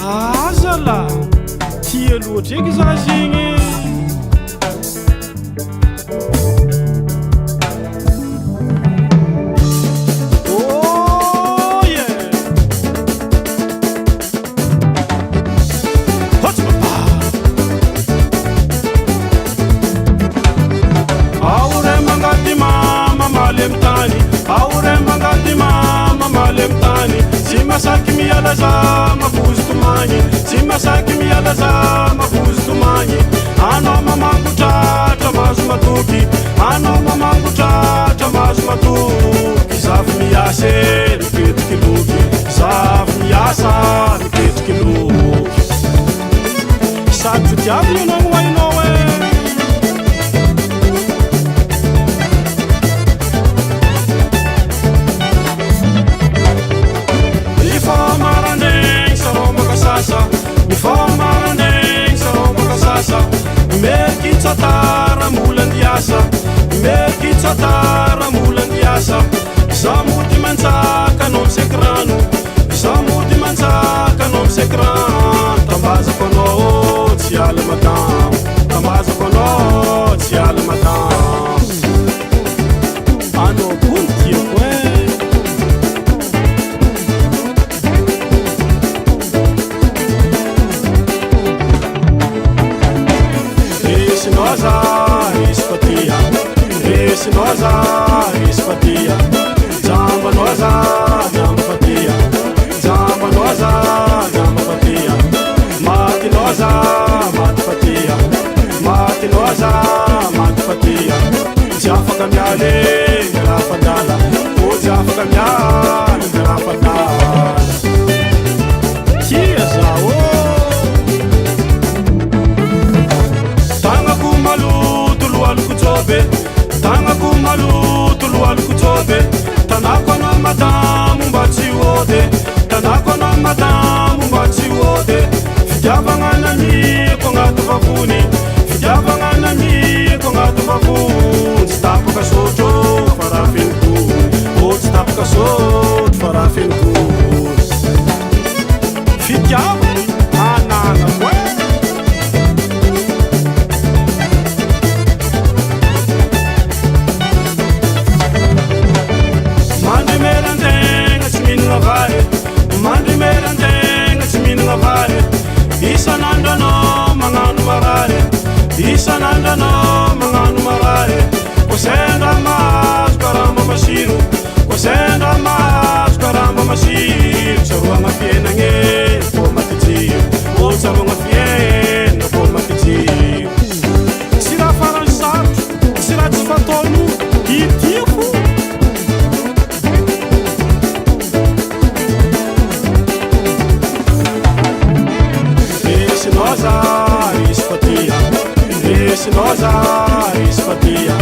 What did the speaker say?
azala tia loatra eky za zegny Simasaki mialaza mafuzi tumanyi Simasaki mialaza mafuzi tumanyi Ano mamangu tata mazu matuki Ano mamangu tata mazu matuki Safu miyase riketu kiluki Safu miyasa riketu kiluki Satu tiabu yunongu wa inowe Mekitsatara mulandiasa Mekitsatara mulandiasa Samudi manzaka non sekranu Samudi manzaka non sekran Tambaza kono tsiala matam Tambaza kono tsiala matam Ano kunti kwe Noza, ispatia, zamba noza, zamba patia, zamba noza, zamba patia, mati noza, mati patia, mati noza, mati patia, jafa kamyale, jafa dala, o jafa kamyale, jafa dala, kia zao, tanga kumalu, tulualu kutobe. Tanga kumalu tulualu kutobe Tanako na madamu mbati wode Tanako na madamu mbati wode Fijaba ngana mi kongatu vavuni Fijaba ngana mi kongatu vavuni Stapu kasoto farafin ku O stapu kasoto farafin ku Fijaba anana kwe Mandi merandenga chiminga vare Isananda no manganu marare Isananda no manganu marare Kosenda mas karamba mashiru Kosenda mas karamba mashiru Sarunga fiena nge Poma kitiyo O sarunga fiena Poma kitiyo Sira faranjatu Sira tsifatonu Itifu Noza, ispatia,